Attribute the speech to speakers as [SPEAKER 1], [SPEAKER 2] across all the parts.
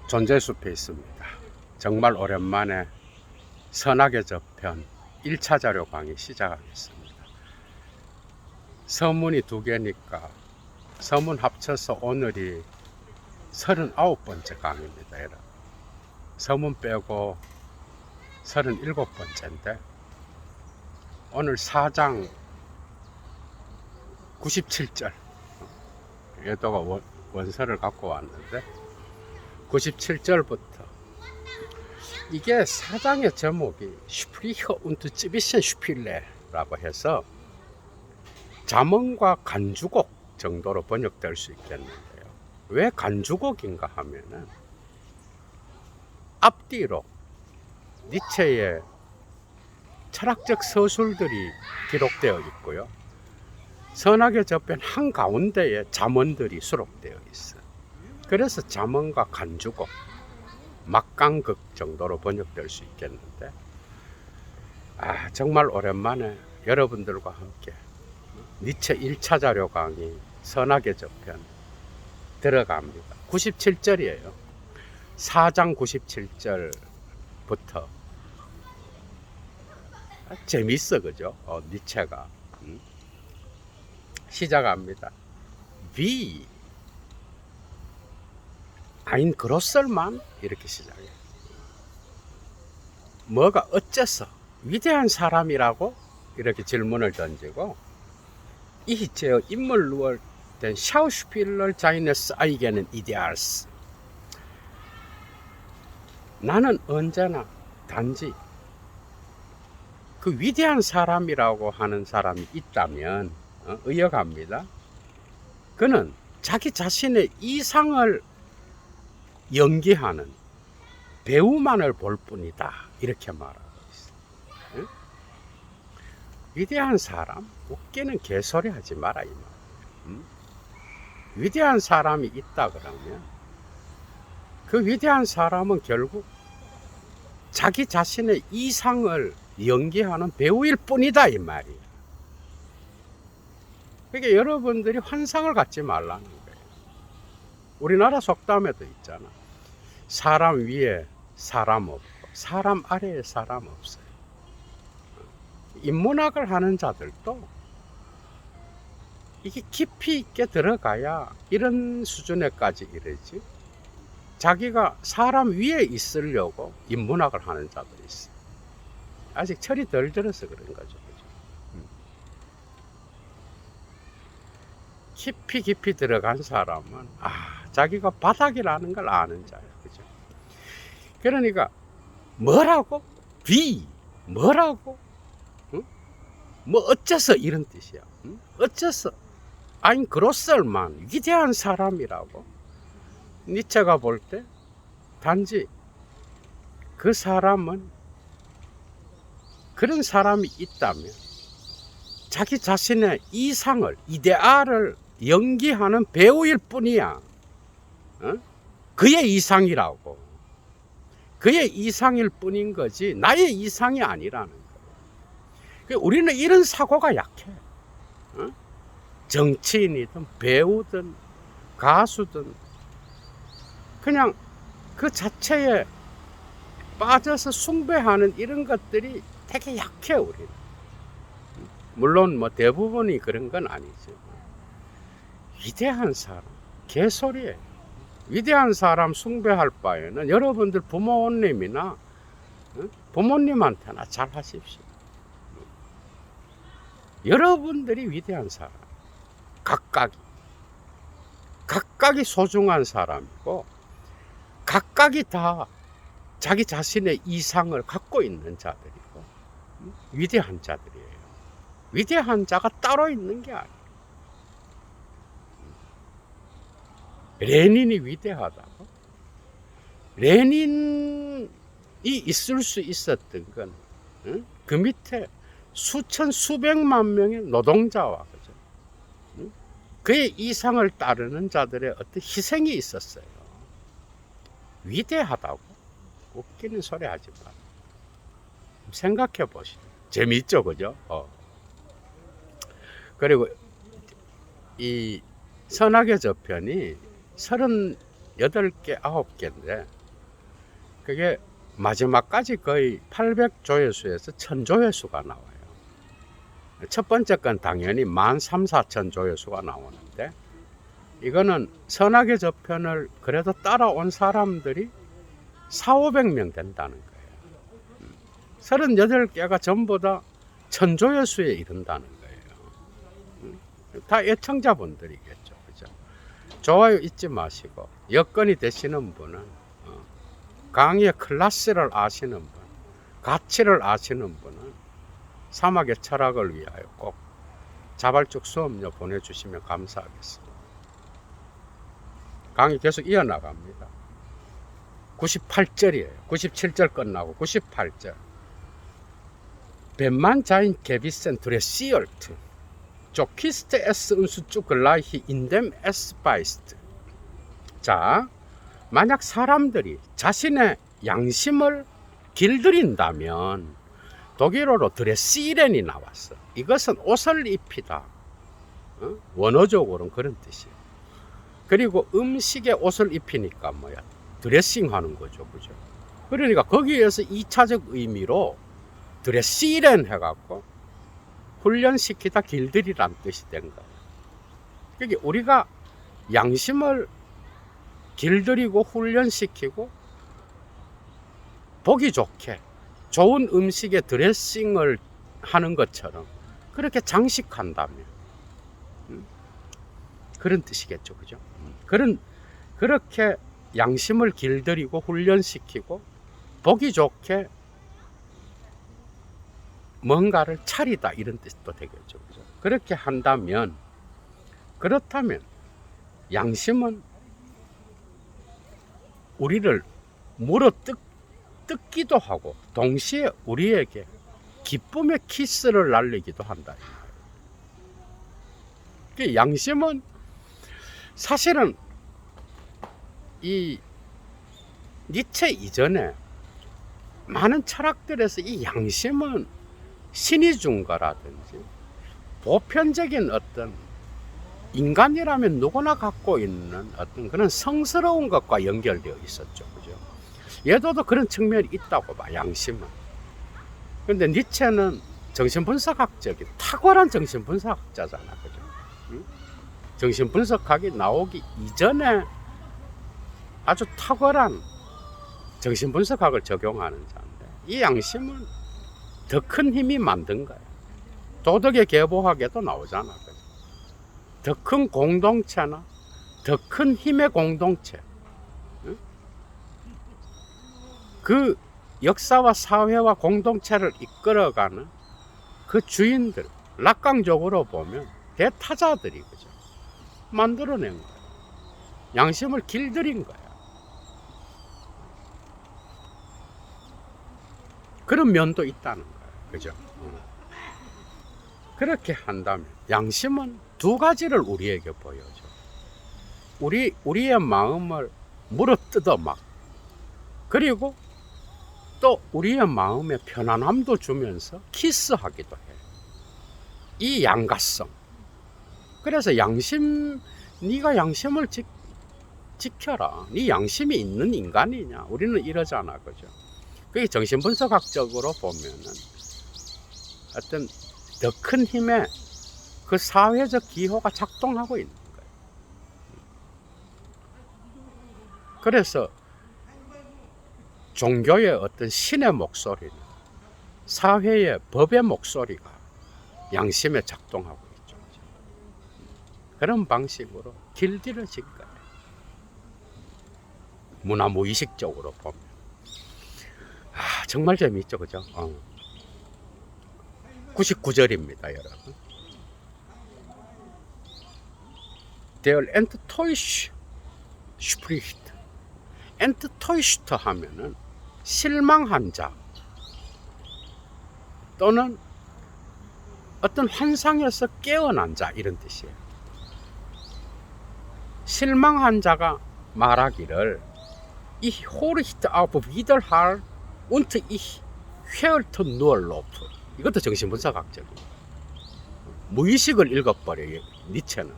[SPEAKER 1] 존재숲에 있습니다. 정말 오랜만에 선악의 저편 1차 자료 강의 시작하겠습니다. 서문이 2개니까 서문 합쳐서 오늘이 39번째 강의입니다. 여러분. 서문 빼고 37번째인데 오늘 4장 97절 예도가 원서를 갖고 왔는데 97절부터 이게 4장의 제목이 슈프리혀 운트 찌비션 슈필레라고 해서 잠언과 간주곡 정도로 번역될 수 있겠는데요. 왜 간주곡인가 하면은 앞뒤로 니체의 철학적 서술들이 기록되어 있고요. 선악의 저편 한가운데에 잠언들이 수록되어 있어요. 그래서 잠언과 간주곡, 막강극 정도로 번역될 수 있겠는데 정말 오랜만에 여러분들과 함께 니체 1차 자료 강의 선악의 저편 들어갑니다. 97절이에요. 4장 97절부터 재밌어, 그죠? 니체가 시작합니다. Wie ein Grossermann 이렇게 시작해요. 뭐가 어째서 위대한 사람이라고 이렇게 질문을 던지고 이제 인물 누월 된 샤우스필러 자이너스 아이게는 이데알스 나는 언제나 단지 그 위대한 사람이라고 하는 사람이 있다면 의역합니다. 그는 자기 자신의 이상을 연기하는 배우만을 볼 뿐이다. 이렇게 말하고 있어요. 위대한 사람? 웃기는 개소리 하지 마라, 이 말. 위대한 사람이 있다 그러면 그 위대한 사람은 결국 자기 자신의 이상을 연기하는 배우일 뿐이다, 이 말이에요. 그러니까 여러분들이 환상을 갖지 말라는 거예요. 우리나라 속담에도 있잖아. 사람 위에 사람 없고 사람 아래에 사람 없어요. 인문학을 하는 자들도 이게 깊이 있게 들어가야 이런 수준에까지 이르지. 자기가 사람 위에 있으려고 인문학을 하는 자들이 있어요. 아직 철이 덜 들어서 그런 거죠. 깊이 들어간 사람은 자기가 바닥이라는 걸 아는 자예요. 그죠? 그러니까 뭐라고? 뭐라고? 뭐 어째서 이런 뜻이야. 어째서 ein Grossermann 위대한 사람이라고 니체가 볼 때 단지 그 사람은 그런 사람이 있다면 자기 자신의 이상을 이데알을 연기하는 배우일 뿐이야. 그의 이상이라고. 그의 이상일 뿐인 거지 나의 이상이 아니라는 거예요. 우리는 이런 사고가 약해. 정치인이든 배우든 가수든 그냥 그 자체에 빠져서 숭배하는 이런 것들이 되게 약해, 우리는. 물론 뭐 대부분이 그런 건 아니죠. 위대한 사람, 개소리예요. 위대한 사람 숭배할 바에는 여러분들 부모님이나 부모님한테나 잘 하십시오. 여러분들이 위대한 사람, 각각이 소중한 사람이고 각각이 다 자기 자신의 이상을 갖고 있는 자들이고 위대한 자들이에요. 위대한 자가 따로 있는 게 아니에요. 레닌이 위대하다고? 레닌이 있을 수 있었던 건 그 밑에 수백만 명의 노동자와 그죠? 그의 이상을 따르는 자들의 어떤 희생이 있었어요. 위대하다고? 웃기는 소리 하지 마. 생각해 보시죠. 재밌죠, 그죠? 그리고 이 선악의 저편이 38개, 9개인데 그게 마지막까지 거의 800조회수에서 1000조회수가 나와요. 첫 번째 건 당연히 13,000, 4천 조회수가 나오는데, 이거는 선악의 저편을 그래도 따라온 사람들이 4,500명 된다는 거예요. 38개가 전부 다 1000조회수에 이른다는 거예요. 다 애청자분들이겠죠. 그죠? 좋아요 잊지 마시고, 여건이 되시는 분은 강의의 클래스를 아시는 분, 가치를 아시는 분은 사막의 철학을 위하여 꼭 자발적 수업료 보내주시면 감사하겠습니다. 강의 계속 이어나갑니다. 98절이에요. 97절 끝나고 98절. 벤만자인 게비센 드레시얼트 조키스트 에스 은수쭈 글라이히 인뎀 에스 바이스트. 자, 만약 사람들이 자신의 양심을 길들인다면, 독일어로 드레시렌이 나왔어. 이것은 옷을 입히다. 원어적으로는 그런 뜻이에요. 그리고 음식에 옷을 입히니까 뭐야? 드레싱 하는 거죠. 그죠? 그러니까 거기에서 2차적 의미로 드레시렌 해갖고 훈련시키다, 길들이란 뜻이 된 거예요. 그러니까 우리가 양심을 길들이고 훈련시키고 보기 좋게 좋은 음식에 드레싱을 하는 것처럼 그렇게 장식한다면 그런 뜻이겠죠. 그죠? 그렇게 양심을 길들이고 훈련시키고 보기 좋게 뭔가를 차리다, 이런 뜻도 되겠죠. 그죠? 그렇게 한다면, 그렇다면 양심은 우리를 물어 뜯기도 하고 동시에 우리에게 기쁨의 키스를 날리기도 한다. 양심은 사실은 이 니체 이전에 많은 철학들에서 이 양심은 신이 준 거라든지 보편적인 어떤 인간이라면 누구나 갖고 있는 어떤 그런 성스러운 것과 연결되어 있었죠. 그죠? 얘도 그런 측면이 있다고 봐, 양심은. 근데 니체는 정신분석학적인 탁월한 정신분석학자잖아. 그죠? 응? 정신분석학이 나오기 이전에 아주 탁월한 정신분석학을 적용하는 자인데, 이 양심은 더 큰 힘이 만든 거야. 도덕의 계보학에도 나오잖아. 더 큰 공동체나 더 큰 힘의 공동체, 응? 그 역사와 사회와 공동체를 이끌어가는 그 주인들, 낙관적으로 보면 대타자들이, 그죠? 만들어낸 거야. 양심을 길들인 거야. 그런 면도 있다는 거야. 그죠? 그렇게 한다면 양심은 두 가지를 우리에게 보여줘. 우리의 마음을 물어뜯어 막, 그리고 또 우리의 마음에 편안함도 주면서 키스하기도 해. 이 양가성. 그래서 양심, 네가 양심을 지켜라. 네 양심이 있는 인간이냐? 우리는 이러잖아. 그죠? 그게 정신분석학적으로 보면은 어떤 더 큰 힘의 그 사회적 기호가 작동하고 있는 거예요. 그래서 종교의 어떤 신의 목소리는 사회의 법의 목소리가 양심에 작동하고 있죠. 그런 방식으로 길들여진 거예요. 문화무의식적으로 보면. 정말 재미있죠. 그죠? 99절입니다, 여러분. Der enttäuscht spricht. enttäuscht 하면은 실망한 자 또는 어떤 환상에서 깨어난 자, 이런 뜻이에요. 실망한 자가 말하기를 Ich horchte auf Widerhall und ich hörte nur Lob. 이것도 정신분석학적이에요. 무의식을 읽어버려요, 니체는.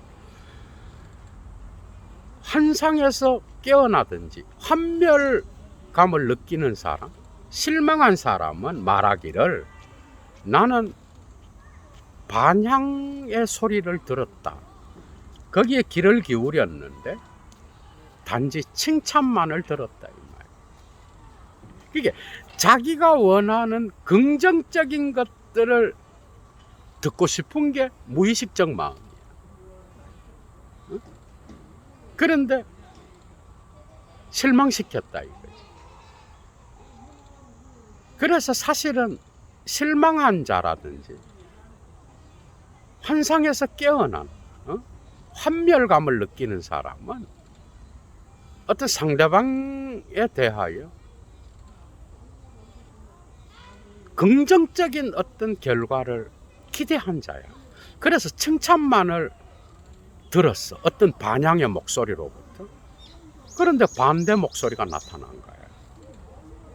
[SPEAKER 1] 환상에서 깨어나든지 무의식감을 느끼는 사람, 실망한 사람은 말하기를 나는 반향의 소리를 들었다. 거기에 귀를 기울였는데 단지 칭찬만을 들었다. 이 말이에요. 이게 자기가 원하는 긍정적인 것들을 듣고 싶은 게 무의식적 마음이에요. 그런데 실망시켰다 이거지. 그래서 사실은 실망한 자라든지 환상에서 깨어난 환멸감을 느끼는 사람은 어떤 상대방에 대하여 긍정적인 어떤 결과를 기대한 자야. 그래서 칭찬만을 들었어. 어떤 반향의 목소리로부터. 그런데 반대 목소리가 나타난 거야.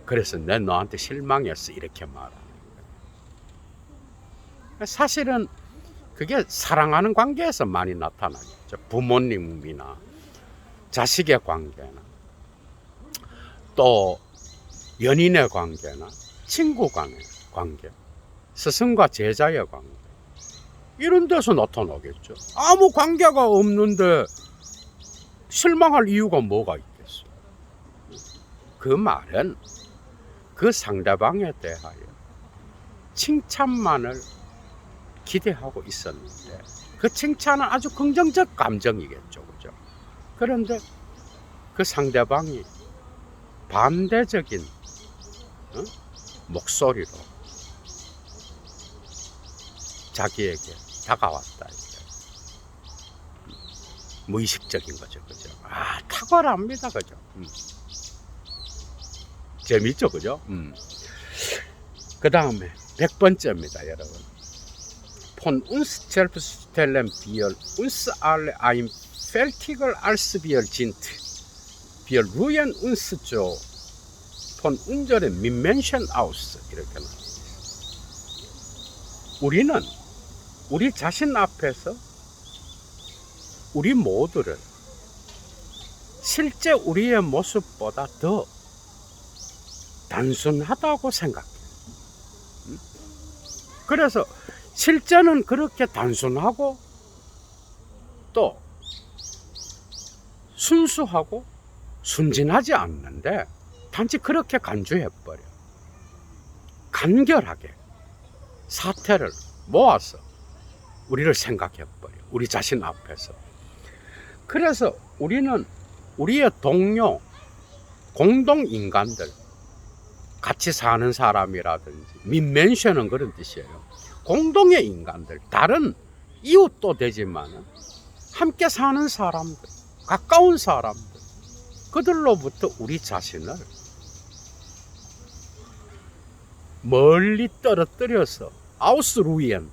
[SPEAKER 1] 그래서 내 너한테 실망했어. 이렇게 말하는 거야. 사실은 그게 사랑하는 관계에서 많이 나타나겠죠. 부모님이나 자식의 관계나 또 연인의 관계나 친구 간의 관계, 스승과 제자의 관계, 이런 데서 나타나겠죠. 아무 관계가 없는데 실망할 이유가 뭐가 있겠어. 그 말은 그 상대방에 대하여 칭찬만을 기대하고 있었는데 그 칭찬은 아주 긍정적 감정이겠죠. 그죠? 그런데 그 상대방이 반대적인 목소리로 자기에게 다가왔다. 무의식적인 거죠. 그죠? 아, 탁월합니다. 그죠? 재밌죠. 그죠? 그 다음에 100번째입니다. 여러분. Von uns selbststellen wir uns alle einfältiger als wir sind. Wir ruhen uns so von unseren Mitmenschen aus. 이렇게 나옵니다. 우리는 우리 자신 앞에서 우리 모두를 실제 우리의 모습보다 더 단순하다고 생각해요. 그래서 실제는 그렇게 단순하고 또 순수하고 순진하지 않는데 단지 그렇게 간주해버려. 간결하게 사태를 모아서 우리를 생각해버려. 우리 자신 앞에서. 그래서 우리는 우리의 동료, 공동인간들, 같이 사는 사람이라든지 민멘션은 그런 뜻이에요. 공동의 인간들, 다른 이웃도 되지만 함께 사는 사람들, 가까운 사람들, 그들로부터 우리 자신을 멀리 떨어뜨려서 아우스루이엔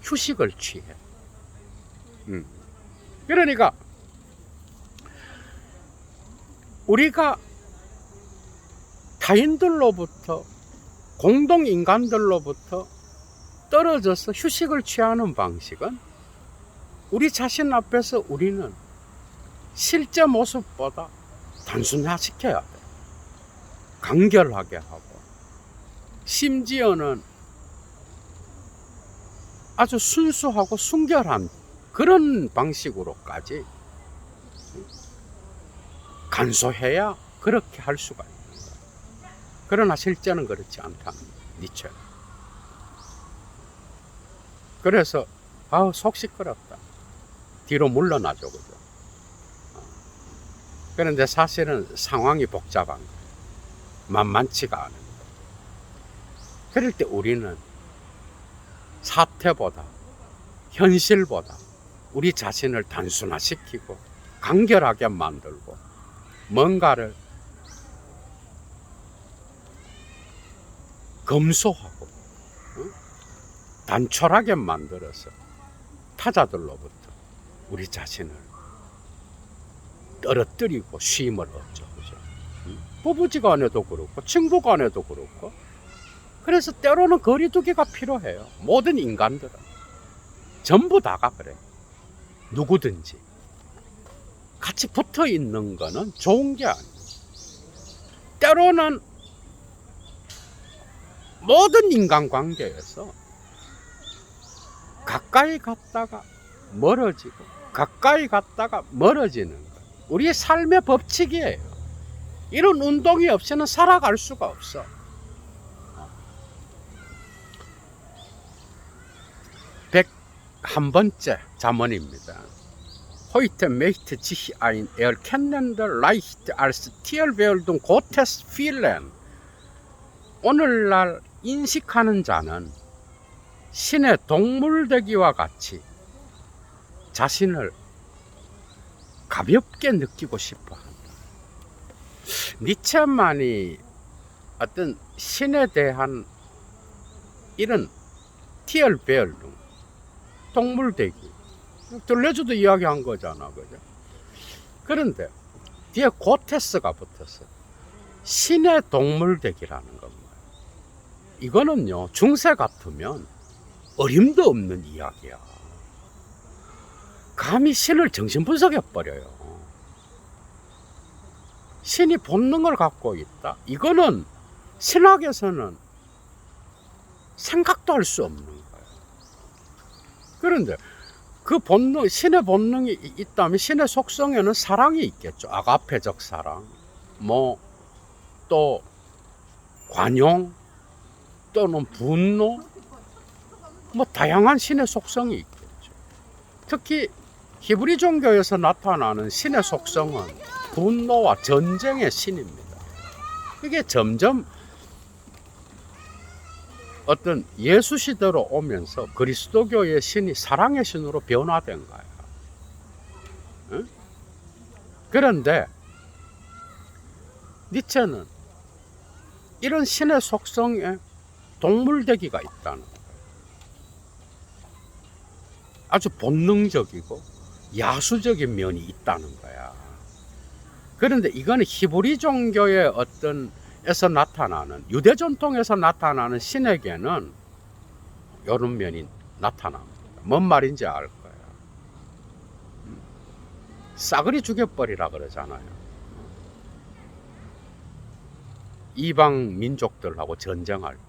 [SPEAKER 1] 휴식을 취해. 그러니까 우리가 타인들로부터, 공동인간들로부터 떨어져서 휴식을 취하는 방식은 우리 자신 앞에서 우리는 실제 모습보다 단순화시켜야 돼. 간결하게 하고, 심지어는 아주 순수하고 순결한 그런 방식으로까지 간소해야 그렇게 할 수가 있는 거야. 그러나 실제는 그렇지 않다는 니체. 그래서 속 시끄럽다. 뒤로 물러나죠. 그죠? 그런데 사실은 상황이 복잡한 거예요. 만만치가 않은 거예요. 그럴 때 우리는 사태보다, 현실보다 우리 자신을 단순화시키고 간결하게 만들고 뭔가를 검소하고 단촐하게 만들어서 타자들로부터 우리 자신을 떨어뜨리고 쉼을 얻죠. 그죠? 부부지간에도 그렇고 친구간에도 그렇고. 그래서 때로는 거리두기가 필요해요. 모든 인간들은 전부 다가 그래. 누구든지 같이 붙어 있는 거는 좋은 게 아니에요. 때로는 모든 인간관계에서 가까이 갔다가 멀어지고 가까이 갔다가 멀어지는 것, 우리의 삶의 법칙이에요. 이런 운동이 없이는 살아갈 수가 없어. 101번째 잠언입니다. Heute möchte sich ein Erkennender leicht als Tierwerdung Gottes fühlen. 오늘날 인식하는 자는 신의 동물 되기와 같이 자신을 가볍게 느끼고 싶어 한다. 니체만이 어떤 신에 대한 이런 티얼베얼둥, 동물 되기, 들레주도 이야기한 거잖아, 그죠? 그런데 뒤에 고테스가 붙었어. 신의 동물 되기라는 겁니다. 이거는요, 중세 같으면 어림도 없는 이야기야. 감히 신을 정신분석해버려요. 신이 본능을 갖고 있다. 이거는 신학에서는 생각도 할 수 없는 거예요. 그런데 그 본능, 신의 본능이 있다면 신의 속성에는 사랑이 있겠죠. 아가페적 사랑, 또 관용, 또는 분노, 다양한 신의 속성이 있겠죠. 특히 히브리 종교에서 나타나는 신의 속성은 분노와 전쟁의 신입니다. 그게 점점 어떤 예수 시대로 오면서 그리스도교의 신이 사랑의 신으로 변화된 거야. 응? 그런데 니체는 이런 신의 속성에 동물되기가 있다는 거예요. 아주 본능적이고 야수적인 면이 있다는 거야. 그런데 이거는 히브리 종교의 에서 나타나는, 유대 전통에서 나타나는 신에게는 이런 면이 나타납니다. 뭔 말인지 알 거야. 싸그리 죽여버리라 그러잖아요. 이방 민족들하고 전쟁할 때.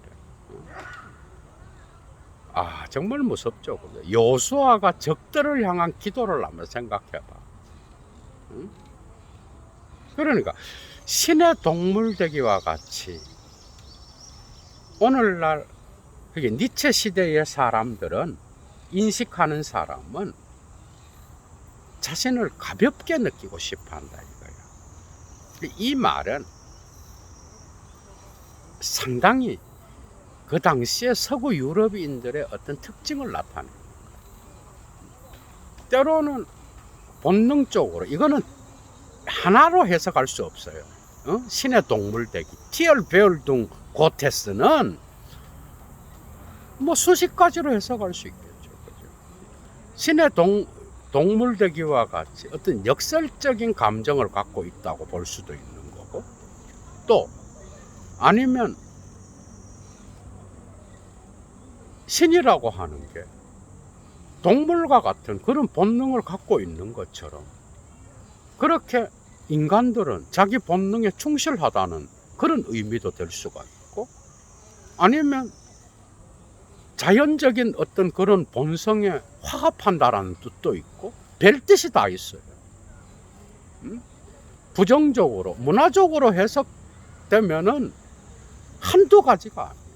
[SPEAKER 1] 정말 무섭죠. 여호수아가 적들을 향한 기도를 한번 생각해봐. 그러니까 신의 동물 되기와 같이 오늘날 그게 니체 시대의 사람들은, 인식하는 사람은 자신을 가볍게 느끼고 싶어 한다 이거야. 이 말은 상당히 그 당시에 서구 유럽인들의 어떤 특징을 나타내는 거예요. 때로는 본능적으로, 이거는 하나로 해석할 수 없어요. 신의 동물 되기, 티얼베얼둥 고테스는 수십 가지로 해석할 수 있겠죠. 그죠? 신의 동물 되기와 같이 어떤 역설적인 감정을 갖고 있다고 볼 수도 있는 거고, 또 아니면 신이라고 하는 게 동물과 같은 그런 본능을 갖고 있는 것처럼, 그렇게 인간들은 자기 본능에 충실하다는 그런 의미도 될 수가 있고, 아니면 자연적인 어떤 그런 본성에 화합한다라는 뜻도 있고, 별 뜻이 다 있어요. 부정적으로, 문화적으로 해석되면은 한두 가지가 아니에요.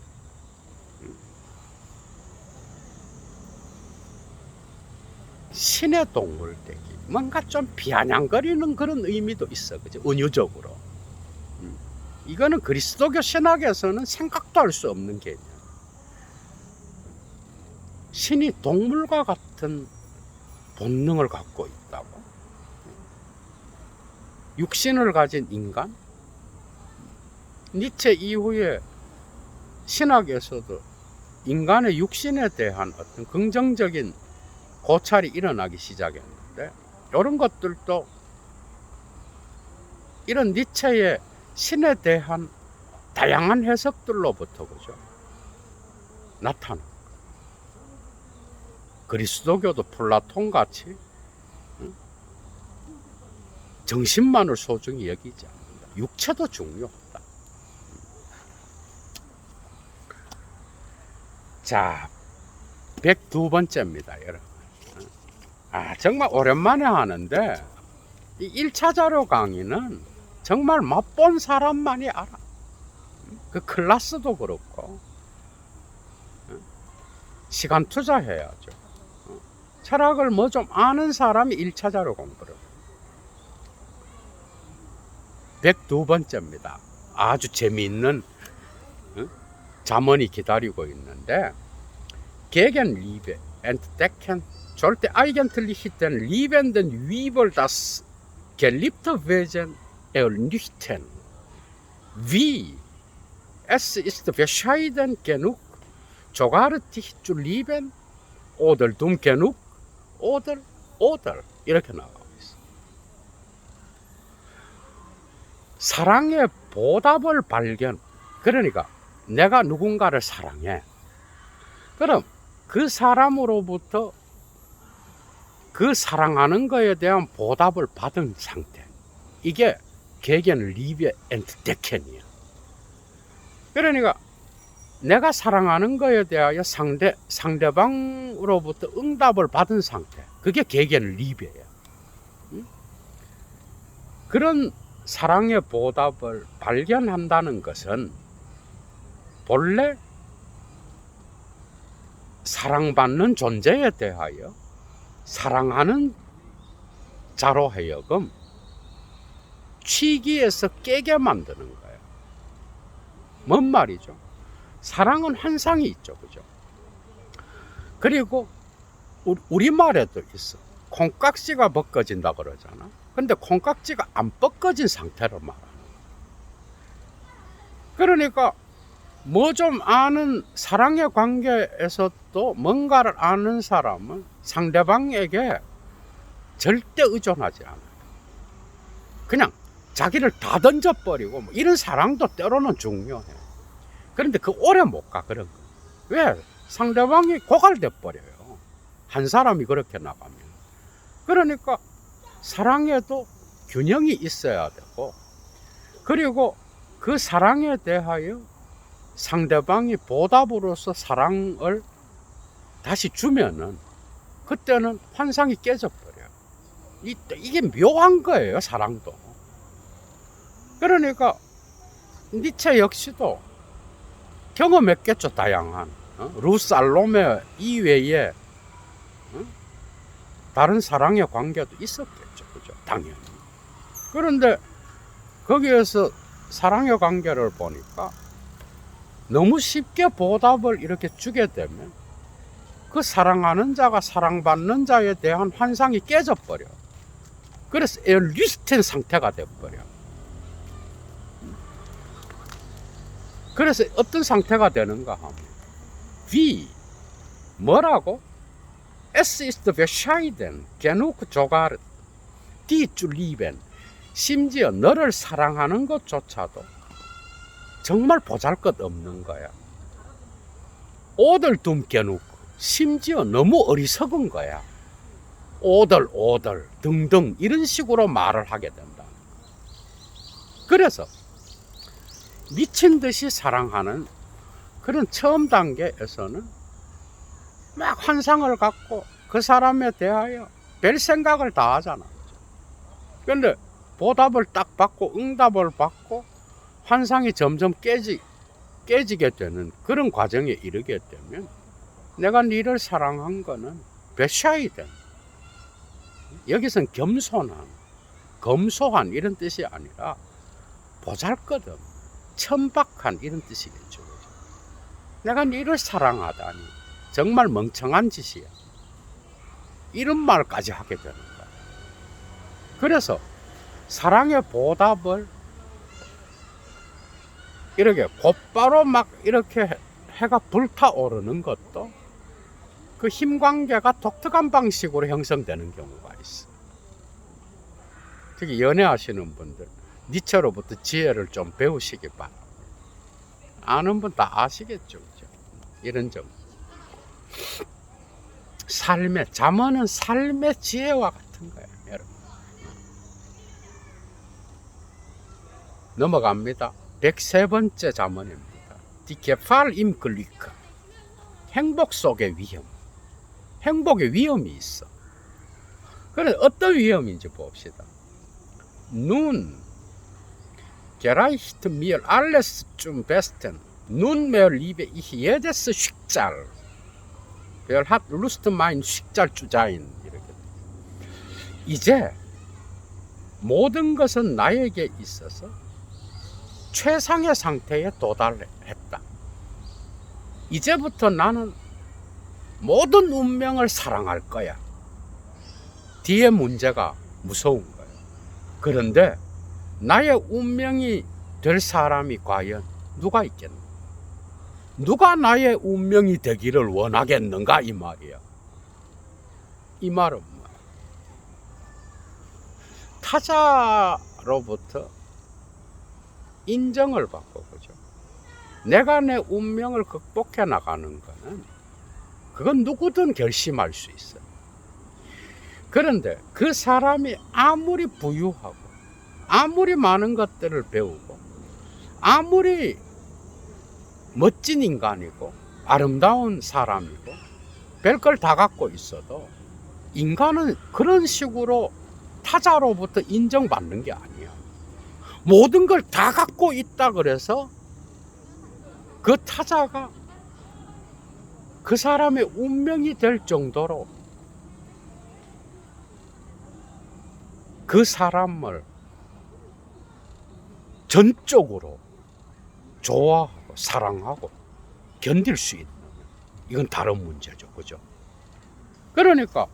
[SPEAKER 1] 신의 동물 되기, 뭔가 좀 비아냥거리는 그런 의미도 있어, 그죠? 은유적으로. 이거는 그리스도교 신학에서는 생각도 할 수 없는 개념. 신이 동물과 같은 본능을 갖고 있다고? 육신을 가진 인간? 니체 이후에 신학에서도 인간의 육신에 대한 어떤 긍정적인 고찰이 일어나기 시작했는데, 이런 것들도 이런 니체의 신에 대한 다양한 해석들로부터, 그죠? 나타나. 그리스도교도 플라톤 같이 정신만을 소중히 여기지 않는다. 육체도 중요하다. 자, 102번째입니다, 여러분. 정말 오랜만에 하는데 이 1차 자료 강의는 정말 맛본 사람만이 알아. 그 클래스도 그렇고 시간 투자해야죠. 철학을 뭐 좀 아는 사람이 1차 자료 공부를. 102번째입니다. 아주 재미있는 잠언이 기다리고 있는데, gegen Liebe entdecken sollte eigentlich den liebenden Weber das geliebte Wesen ernüchtern. Wie? Es ist bescheiden genug, sogar dich zu lieben, oder dumm genug, oder. 이렇게 나가고 있어. 사랑의 보답을 발견. 그러니까 내가 누군가를 사랑해. 그럼 그 사람으로부터 그 사랑하는 거에 대한 보답을 받은 상태. 이게 gegen Liebe entdecken이야. 그러니까 내가 사랑하는 거에 대하여 상대방으로부터 응답을 받은 상태. 그게 gegen Liebe야. 그런 사랑의 보답을 발견한다는 것은 본래 사랑받는 존재에 대하여 사랑하는 자로 하여금 취기에서 깨게 만드는 거예요. 뭔 말이죠? 사랑은 환상이 있죠, 그죠? 그리고 우리말에도 있어. 콩깍지가 벗겨진다 그러잖아. 근데 콩깍지가 안 벗겨진 상태로 말하는 거야. 그러니까 뭐 좀 아는 사랑의 관계에서도 뭔가를 아는 사람은 상대방에게 절대 의존하지 않아요. 그냥 자기를 다 던져버리고, 뭐 이런 사랑도 때로는 중요해. 그런데 그 오래 못 가, 그런 거. 왜? 상대방이 고갈돼 버려요. 한 사람이 그렇게 나가면. 그러니까 사랑에도 균형이 있어야 되고, 그리고 그 사랑에 대하여 상대방이 보답으로서 사랑을 다시 주면은 그때는 환상이 깨져버려요. 이게 묘한 거예요, 사랑도. 그러니까 니체 역시도 경험했겠죠, 다양한. 루살로메 이외에 다른 사랑의 관계도 있었겠죠, 그죠? 당연히. 그런데 거기에서 사랑의 관계를 보니까 너무 쉽게 보답을 이렇게 주게 되면 그 사랑하는 자가 사랑받는 자에 대한 환상이 깨져버려. 그래서 에어리스텐 상태가 돼버려. 그래서 어떤 상태가 되는가 하면, wie, 뭐라고? Es ist bescheiden genug sogar dich zu lieben. 심지어 너를 사랑하는 것조차도 정말 보잘것없는 거야. 오들 둠 genug, 심지어 너무 어리석은 거야. 오들 등등 이런 식으로 말을 하게 된다. 그래서 미친 듯이 사랑하는 그런 처음 단계에서는 막 환상을 갖고 그 사람에 대하여 별 생각을 다 하잖아. 그런데 보답을 딱 받고 응답을 받고 환상이 점점 깨지게 되는 그런 과정에 이르게 되면, 내가 너를 사랑한 거는 bescheiden, 여기선 겸손한, 검소한 이런 뜻이 아니라 보잘것없는, 천박한 이런 뜻이겠죠. 내가 너를 사랑하다니 정말 멍청한 짓이야. 이런 말까지 하게 되는 거야. 그래서 사랑의 보답을 이렇게 곧바로 막 이렇게 해가 불타오르는 것도 그 힘관계가 독특한 방식으로 형성되는 경우가 있어. 특히 연애하시는 분들, 니체로부터 지혜를 좀 배우시기 바랍니다. 아는 분 다 아시겠죠, 그죠? 이런 점. 잠언은 삶의 지혜와 같은 거예요, 여러분. 넘어갑니다. 103번째 잠언입니다. Die Gefahr im Glück. 행복 속의 위험. 행복의 위험이 있어. 그래, 어떤 위험인지 봅시다. Nun, gereicht mir alles zum Besten. Nunmehr liebe ich jedes Schicksal. Wer hat Lust, mein Schicksal zu sein? 이렇게. 이제 모든 것은 나에게 있어서 최상의 상태에 도달했다. 이제부터 나는 모든 운명을 사랑할 거야. 뒤에 문제가 무서운 거야. 그런데 나의 운명이 될 사람이 과연 누가 있겠나? 누가 나의 운명이 되기를 원하겠는가 이 말이야. 이 말은 뭐야? 타자로부터 인정을 받고, 그죠? 내가 내 운명을 극복해 나가는 거는 그건 누구든 결심할 수 있어. 그런데 그 사람이 아무리 부유하고 아무리 많은 것들을 배우고 아무리 멋진 인간이고 아름다운 사람이고 별걸 다 갖고 있어도 인간은 그런 식으로 타자로부터 인정받는 게 아니야. 모든 걸 다 갖고 있다 그래서 그 타자가 그 사람의 운명이 될 정도로 그 사람을 전적으로 좋아하고 사랑하고 견딜 수 있는, 이건 다른 문제죠. 그죠? 그러니까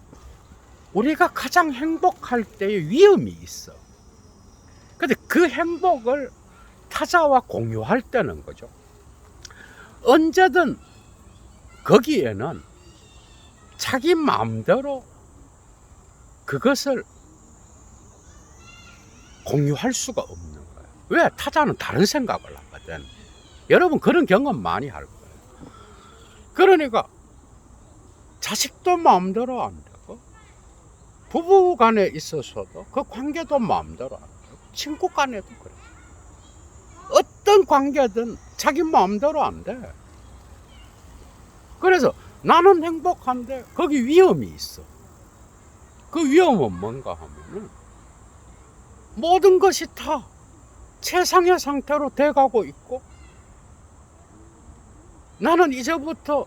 [SPEAKER 1] 우리가 가장 행복할 때의 위험이 있어. 근데 그 행복을 타자와 공유할 때는, 거죠, 언제든 거기에는 자기 마음대로 그것을 공유할 수가 없는 거예요. 왜? 타자는 다른 생각을 하거든. 여러분 그런 경험 많이 할 거예요. 그러니까 자식도 마음대로 안 되고 부부 간에 있어서도 그 관계도 마음대로 안 되고 친구 간에도 그래. 어떤 관계든 자기 마음대로 안 돼. 그래서 나는 행복한데 거기 위험이 있어. 그 위험은 뭔가 하면은 모든 것이 다 최상의 상태로 돼가고 있고 나는 이제부터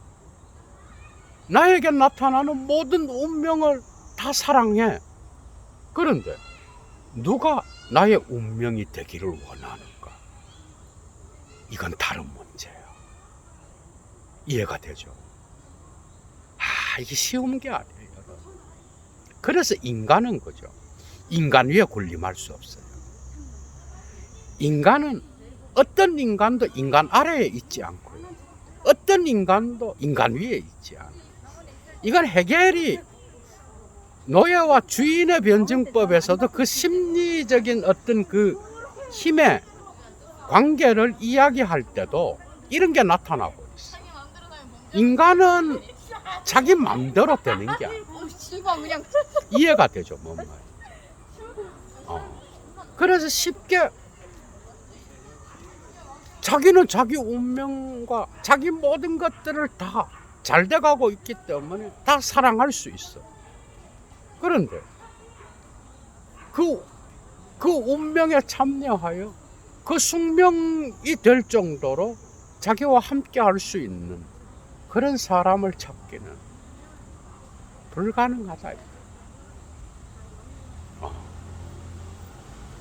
[SPEAKER 1] 나에게 나타나는 모든 운명을 다 사랑해. 그런데 누가 나의 운명이 되기를 원하는가? 이건 다른 문제예요. 이해가 되죠? 이게 쉬운 게 아니에요, 여러분. 그래서 인간은, 그죠, 인간 위에 군림할 수 없어요. 인간은 어떤 인간도 인간 아래에 있지 않고 어떤 인간도 인간 위에 있지 않아요. 이건 해겔이 노예와 주인의 변증법에서도 그 심리적인 어떤 그 힘의 관계를 이야기할 때도 이런 게 나타나고 있어. 인간은 자기 마음대로 되는 게 아니야. 이해가 되죠, 뭔 말? 그래서 쉽게 자기는 자기 운명과 자기 모든 것들을 다 잘 돼가고 있기 때문에 다 사랑할 수 있어. 그런데 그 운명에 참여하여 그 숙명이 될 정도로 자기와 함께 할 수 있는 그런 사람을 찾기는 불가능하다.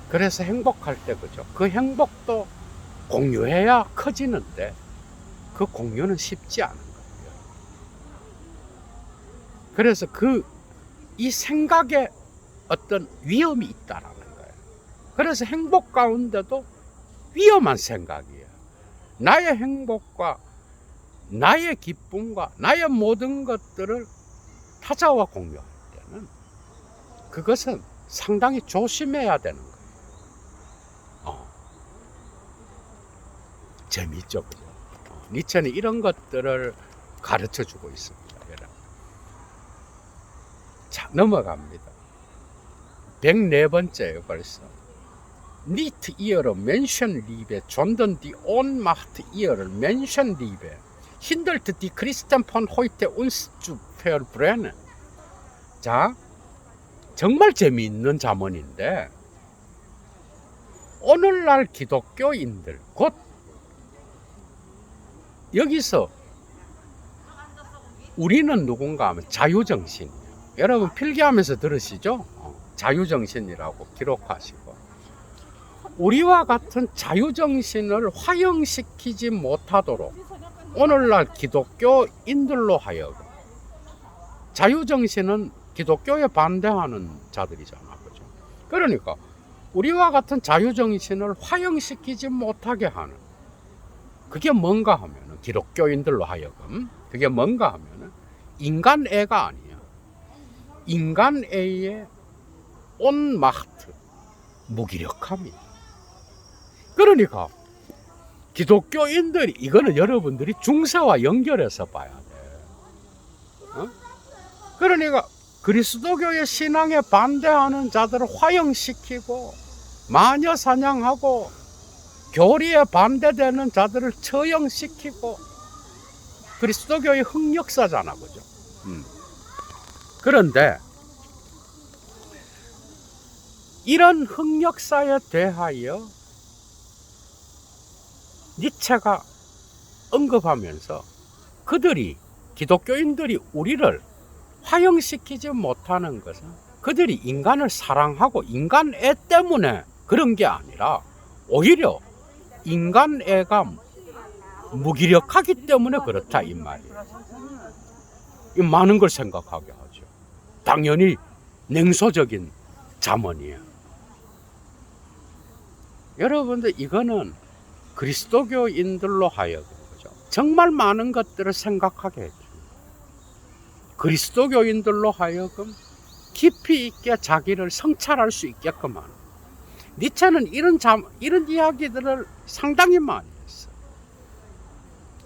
[SPEAKER 1] 그래서 행복할 때, 그죠, 그 행복도 공유해야 커지는데 그 공유는 쉽지 않은 거예요. 그래서 이 생각에 어떤 위험이 있다라는 거예요. 그래서 행복 가운데도 위험한 생각이에요. 나의 행복과 나의 기쁨과 나의 모든 것들을 타자와 공유할 때는 그것은 상당히 조심해야 되는 거예요. 재미있죠, 그죠? 니체는 이런 것들을 가르쳐 주고 있습니다. 자, 넘어갑니다. 104번째예요, 벌써. Nicht ihre Menschenliebe, sondern die Ohnmacht ihrer Menschenliebe. 힌들트 디 크리스텐 폰 호이테 운스주 페어브레는. 자, 정말 재미있는 자문인데, 오늘날 기독교인들, 곧 여기서 우리는 누군가 하면 자유정신이에요. 여러분 필기하면서 들으시죠? 자유정신이라고 기록하시고, 우리와 같은 자유정신을 화형시키지 못하도록 오늘날 기독교인들로 하여금, 자유정신은 기독교에 반대하는 자들이잖아, 그죠? 그러니까 우리와 같은 자유정신을 화형시키지 못하게 하는, 그게 뭔가 하면은, 기독교인들로 하여금 그게 뭔가 하면은 인간애가 아니야. 인간애의 온마흐트, 무기력함이야. 그러니까 기독교인들이, 이거는 여러분들이 중세와 연결해서 봐야 돼. 그러니까 그리스도교의 신앙에 반대하는 자들을 화형시키고, 마녀 사냥하고, 교리에 반대되는 자들을 처형시키고, 그리스도교의 흑역사잖아, 그죠? 그런데 이런 흑역사에 대하여 니체가 언급하면서, 그들이, 기독교인들이 우리를 화형시키지 못하는 것은 그들이 인간을 사랑하고 인간애 때문에 그런 게 아니라, 오히려 인간애가 무기력하기 때문에 그렇다, 이 말이에요. 이 많은 걸 생각하게 하죠. 당연히 냉소적인 잠언이에요. 여러분들, 이거는 그리스도교인들로 하여금, 그죠? 정말 많은 것들을 생각하게 해줍니다. 그리스도교인들로 하여금 깊이 있게 자기를 성찰할 수 있게끔 하는. 니체는 이런 이야기들을 상당히 많이 했어요.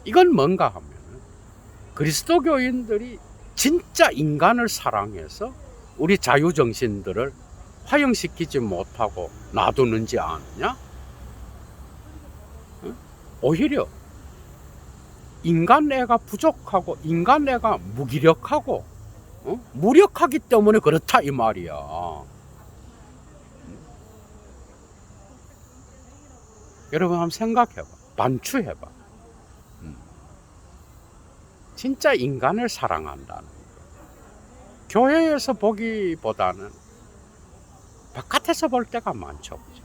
[SPEAKER 1] 이건 뭔가 하면, 그리스도교인들이 진짜 인간을 사랑해서 우리 자유정신들을 화형시키지 못하고 놔두는지 아느냐? 오히려 인간애가 부족하고 인간애가 무기력하고 무력하기 때문에 그렇다, 이 말이야. 여러분 한번 생각해봐. 반추해봐. 진짜 인간을 사랑한다는 거, 교회에서 보기보다는 바깥에서 볼 때가 많죠, 그죠?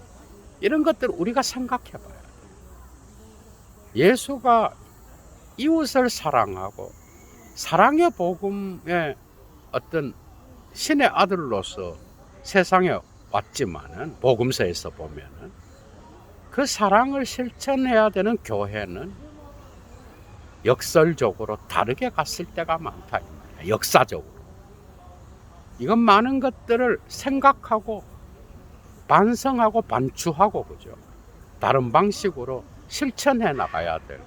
[SPEAKER 1] 이런 것들을 우리가 생각해 봐야 돼. 예수가 이웃을 사랑하고 사랑의 복음의 어떤 신의 아들로서 세상에 왔지만은, 복음서에서 보면은 그 사랑을 실천해야 되는 교회는 역설적으로 다르게 갔을 때가 많다, 이 말이야. 역사적으로. 이건 많은 것들을 생각하고 반성하고 반추하고, 그죠? 다른 방식으로 실천해 나가야 될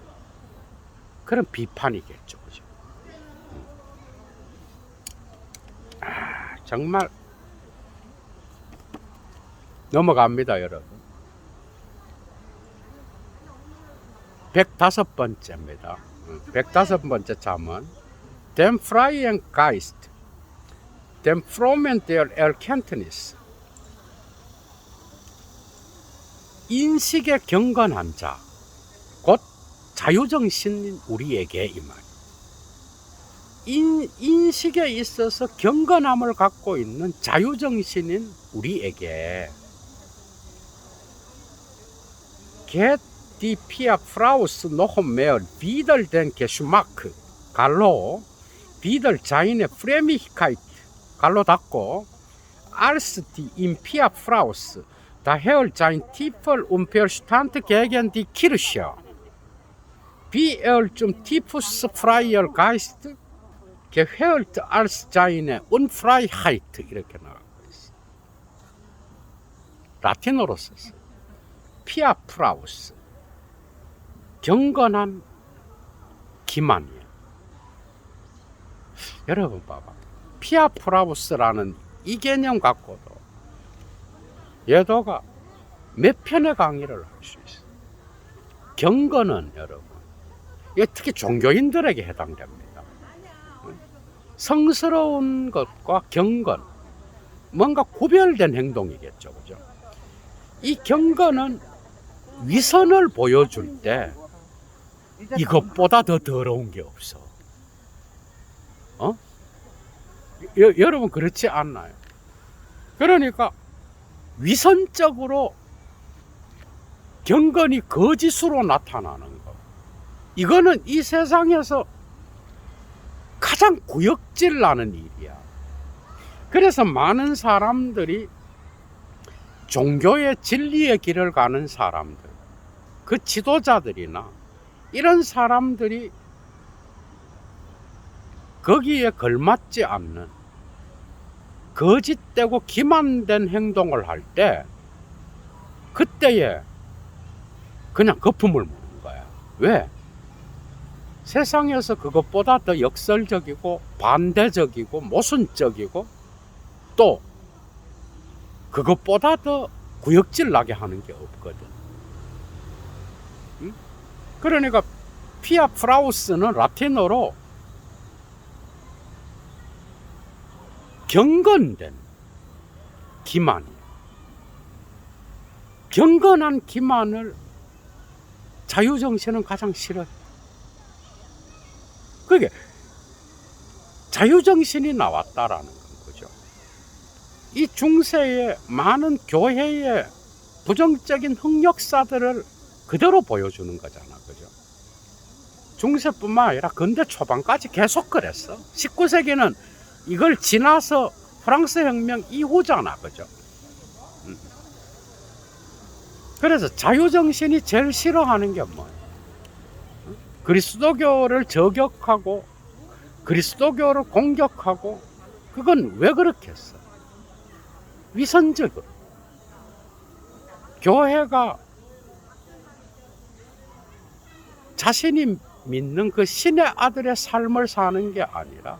[SPEAKER 1] 그런 비판이겠죠, 그죠? 정말 넘어갑니다, 여러분. 105번째입니다. 105번째 잠은, Dem freien Geist, dem frommen der Erkenntnis. 인식에 경건한 자, 곧 자유정신인 우리에게, 이 말. 인식에 있어서 경건함을 갖고 있는 자유정신인 우리에게, Get die Pia Fraus noch mehr wieder den Geschmack, 갈로 wieder seine Frömmigkeit, 갈로 닫고, als die in Pia Fraus daher sein tiefer Unverstand gegen die Kirche, wie zum Typus freier Geist gehört als seine Unfreiheit, 이렇게 나가고 있어. 라틴어로 썼어. 피아 프라우스, 경건한 기만이야. 여러분 봐봐. 피아 프라우스라는 이 개념 갖고도 예도가 몇 편의 강의를 할 수 있어. 경건은, 여러분, 이게 특히 종교인들에게 해당됩니다. 성스러운 것과 경건, 뭔가 구별된 행동이겠죠, 그죠? 이 경건은 위선을 보여줄 때 이것보다 더 더러운 게 없어. 여러분 그렇지 않나요? 그러니까 위선적으로 경건이 거짓으로 나타나는 거, 이거는 이 세상에서 가장 구역질 나는 일이야. 그래서 많은 사람들이 종교의 진리의 길을 가는 사람들, 그 지도자들이나 이런 사람들이 거기에 걸맞지 않는 거짓되고 기만된 행동을 할 때 그때에 그냥 거품을 부는 거야. 왜? 세상에서 그것보다 더 역설적이고 반대적이고 모순적이고 또 그것보다 더 구역질 나게 하는 게 없거든. 응? 그러니까 피아 프라우스는 라틴어로 경건된 기만이에요. 경건한 기만을 자유정신은 가장 싫어요. 그게 자유정신이 나왔다라는 건 거죠. 이 중세의 많은 교회의 부정적인 흑역사들을 그대로 보여주는 거잖아, 그죠? 중세뿐만 아니라 근대 초반까지 계속 그랬어. 19세기는 이걸 지나서 프랑스 혁명 이후잖아, 그죠? 그래서 자유정신이 제일 싫어하는 게 뭐예요? 그리스도교를 저격하고 그리스도교를 공격하고, 그건 왜 그렇게 했어? 위선적으로. 교회가 자신이 믿는 그 신의 아들의 삶을 사는 게 아니라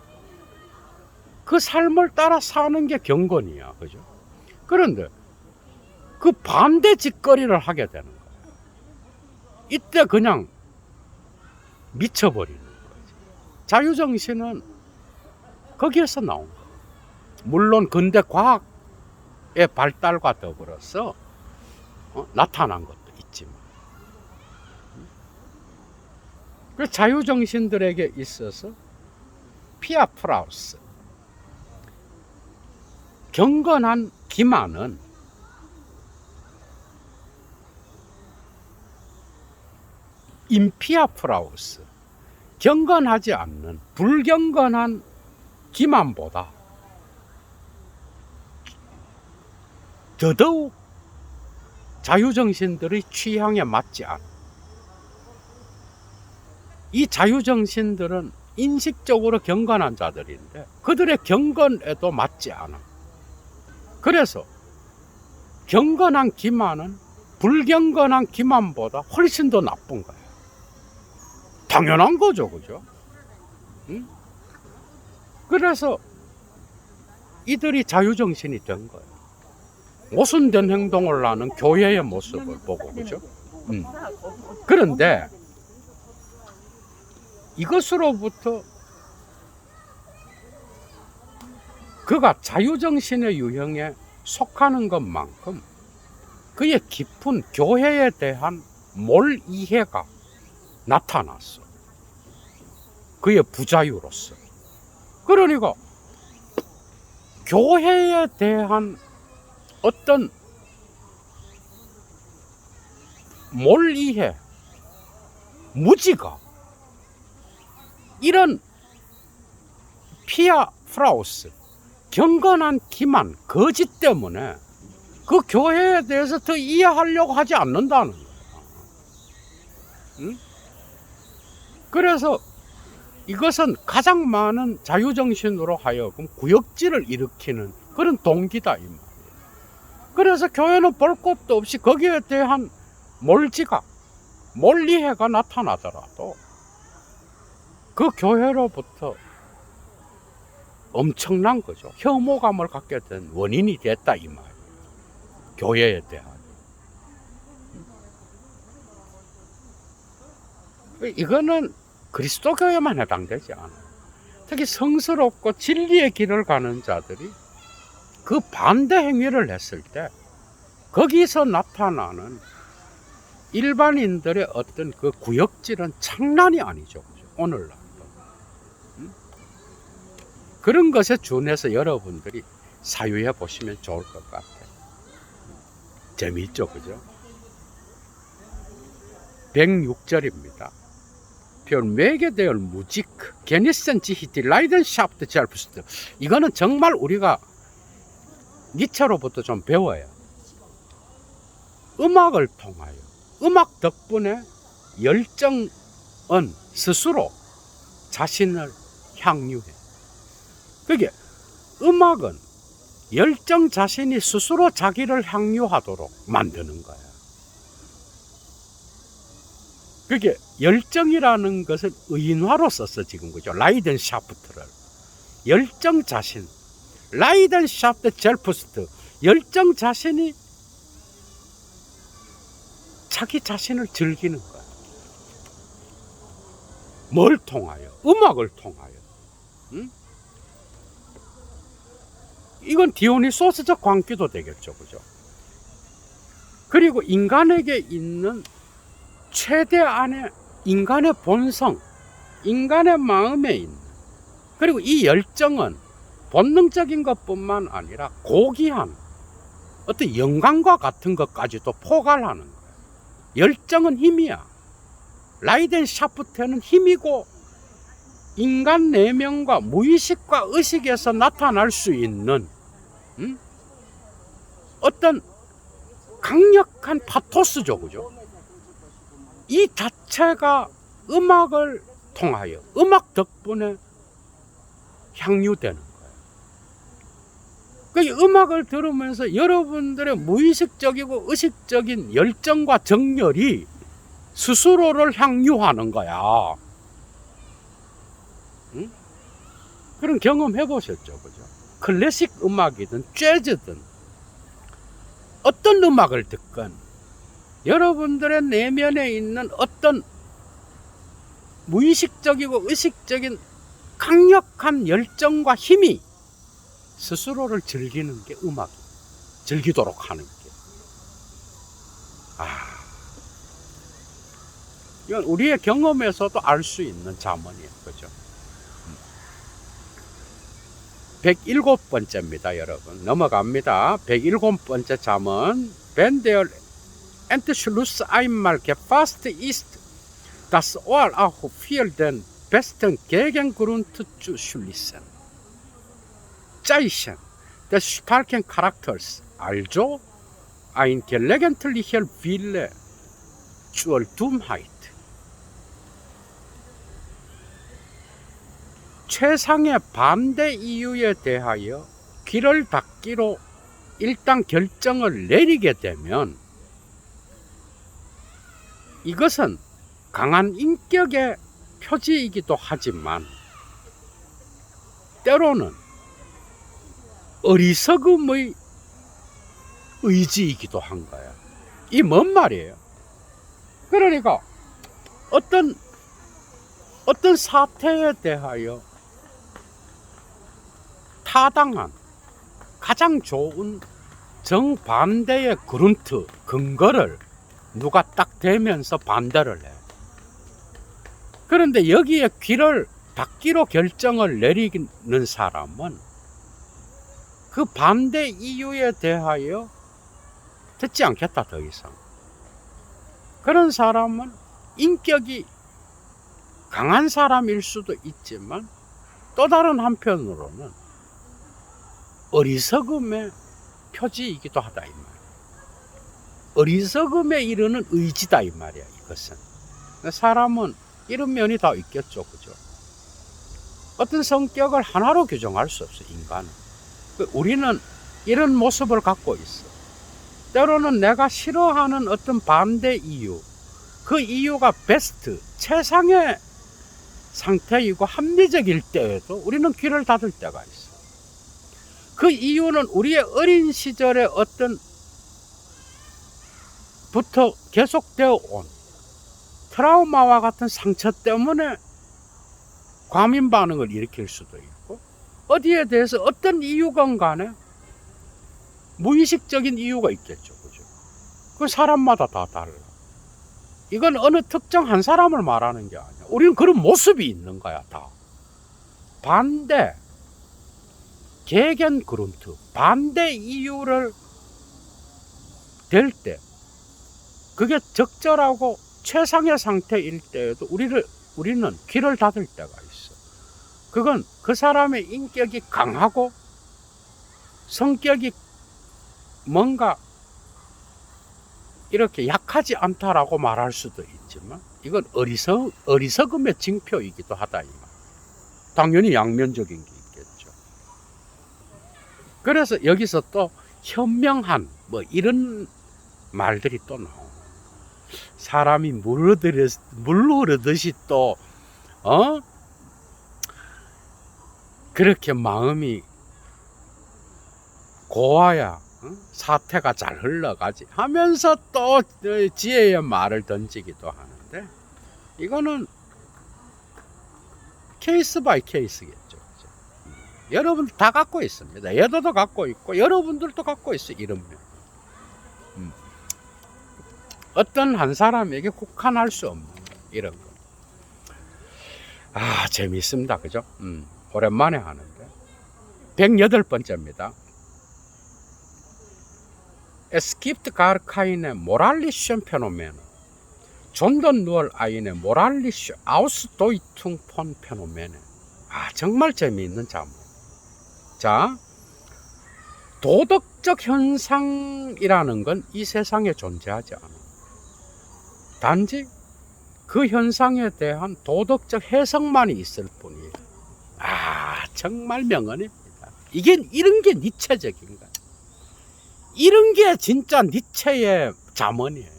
[SPEAKER 1] 그 삶을 따라 사는 게 경건이야, 그죠? 그런데 그 반대 짓거리를 하게 되는 거야. 이때 그냥 미쳐버리는 거지. 자유정신은 거기에서 나온 거야. 물론 근대 과학의 발달과 더불어서 나타난 것도 있지만, 그 자유정신들에게 있어서 피아 프라우스, 경건한 기만은 임피아 프라우스, 경건하지 않는 불경건한 기만보다 더더욱 자유정신들의 취향에 맞지 않아. 이 자유정신들은 인식적으로 경건한 자들인데 그들의 경건에도 맞지 않아. 그래서 경건한 기만은 불경건한 기만보다 훨씬 더 나쁜 거야. 당연한 거죠, 그죠? 응? 그래서 이들이 자유정신이 된 거예요. 모순된 행동을 하는 교회의 모습을 보고, 그죠? 그런데 이것으로부터 그가 자유정신의 유형에 속하는 것만큼 그의 깊은 교회에 대한 몰 이해가 나타났어. 그의 부자유로서. 그러니까 교회에 대한 어떤 몰 이해, 무지가, 이런 피아 프라우스, 경건한 기만, 거짓 때문에 그 교회에 대해서 더 이해하려고 하지 않는다는 거야. 응? 그래서 이것은 가장 많은 자유정신으로 하여금 구역질을 일으키는 그런 동기다, 이 말이에요. 그래서 교회는 볼 것도 없이 거기에 대한 몰지각, 몰이해가 나타나더라도 그 교회로부터 엄청난 거죠. 혐오감을 갖게 된 원인이 됐다, 이 말이에요. 교회에 대한. 이거는 그리스도교에만 해당되지 않아요. 특히 성스럽고 진리의 길을 가는 자들이 그 반대 행위를 했을 때 거기서 나타나는 일반인들의 어떤 그 구역질은 장난이 아니죠. 오늘날도. 그런 것에 준해서 여러분들이 사유해 보시면 좋을 것 같아요. 재미있죠, 그죠? 106절입니다. Für Wege der Musik genießen sich die Leidenschaft selbst. 이거는 정말 우리가 니체로부터 좀 배워요. 음악을 통하여, 음악 덕분에 열정은 스스로 자신을 향유해. 그게 음악은 열정 자신이 스스로 자기를 향유하도록 만드는 거야. 그게 열정이라는 것을 의인화로 썼어 지금, 그죠? 라이덴샤프트를 열정 자신, 라이덴샤프트 젤프스트, 열정 자신이 자기 자신을 즐기는 거야. 뭘 통하여? 음악을 통하여. 응? 이건 디오니소스적 광기도 되겠죠, 그죠? 그리고 인간에게 있는 최대한의 인간의 본성, 인간의 마음에 있는, 그리고 이 열정은 본능적인 것뿐만 아니라 고귀한 어떤 영광과 같은 것까지도 포괄하는 거예요. 열정은 힘이야. 라이덴샤프트는 힘이고 인간 내면과 무의식과 의식에서 나타날 수 있는 어떤 강력한 파토스죠, 그죠? 이 자체가 음악을 통하여, 음악 덕분에 향유되는 거예요. 그 음악을 들으면서 여러분들의 무의식적이고 의식적인 열정과 정열이 스스로를 향유하는 거야. 응? 그런 경험 해보셨죠, 그죠? 클래식 음악이든 재즈든 어떤 음악을 듣건 여러분들의 내면에 있는 어떤 무의식적이고 의식적인 강력한 열정과 힘이 스스로를 즐기는 게 음악이에요. 즐기도록 하는 게. 이건 우리의 경험에서도 알 수 있는 잠언이에요, 그죠? 107번째입니다, 여러분. 넘어갑니다. 107번째 잠언. Wenn der Entschluss einmal gefasst ist, das Ohr auch für den besten Gegengrund zu schließen. Zeichen des starken Charakters, also ein gelegentlicher Wille zur Dummheit. 최상의 반대 이유에 대하여 귀를 닫기로 일단 결정을 내리게 되면 이것은 강한 인격의 표지이기도 하지만 때로는 어리석음의 의지이기도 한 거야. 이 뭔 말이에요? 그러니까 어떤 사태에 대하여 타당한 가장 좋은 정반대의 그룬트, 근거를 누가 딱 대면서 반대를 해. 그런데 여기에 귀를 닫기로 결정을 내리는 사람은 그 반대 이유에 대하여 듣지 않겠다, 더 이상. 그런 사람은 인격이 강한 사람일 수도 있지만 또 다른 한편으로는 어리석음의 표지이기도 하다, 이 말이야. 어리석음에 이르는 의지다, 이 말이야, 이것은. 사람은 이런 면이 다 있겠죠, 그죠? 어떤 성격을 하나로 규정할 수 없어, 인간은. 우리는 이런 모습을 갖고 있어. 때로는 내가 싫어하는 어떤 반대 이유, 그 이유가 베스트, 최상의 상태이고 합리적일 때에도 우리는 귀를 닫을 때가 있어. 그 이유는 우리의 어린 시절의 어떤 부터 계속되어 온 트라우마와 같은 상처 때문에 과민 반응을 일으킬 수도 있고, 어디에 대해서 어떤 이유건 간에 무의식적인 이유가 있겠죠. 그죠? 그 사람마다 다 달라. 이건 어느 특정 한 사람을 말하는 게 아니야. 우리는 그런 모습이 있는 거야, 다. 반대, 개견 그룬트, 반대 이유를 댈 때, 그게 적절하고 최상의 상태일 때에도 우리는 귀를 닫을 때가 있어. 그건 그 사람의 인격이 강하고 성격이 뭔가 이렇게 약하지 않다라고 말할 수도 있지만, 이건 어리석음의 징표이기도 하다. 당연히 양면적인 게 있겠죠. 그래서 여기서 또 현명한 뭐 이런 말들이 또 나오고, 사람이 물 흐르듯이 또 그렇게 마음이 고와야 사태가 잘 흘러가지 하면서 또 지혜의 말을 던지기도 하는데, 이거는 케이스 바이 케이스겠죠. 여러분 다 갖고 있습니다. 얘도 갖고 있고 여러분들도 갖고 있어요. 이런 면. 어떤 한 사람에게 국한할 수 없는 이런 거. 아, 재밌습니다. 그죠? 오랜만에 하는데. 108번째입니다. Es gibt gar keine moralischen Phänomene. sondern nur eine moralische Ausdeutung von Phänomenen. 아, 정말 재미있는 자문. 자, 도덕적 현상이라는 건 이 세상에 존재하지 않아. 단지 그 현상에 대한 도덕적 해석만이 있을 뿐이에요. 아, 정말 명언입니다. 이런 게 니체적인 거야. 이런 게 진짜 니체의 자문이에요.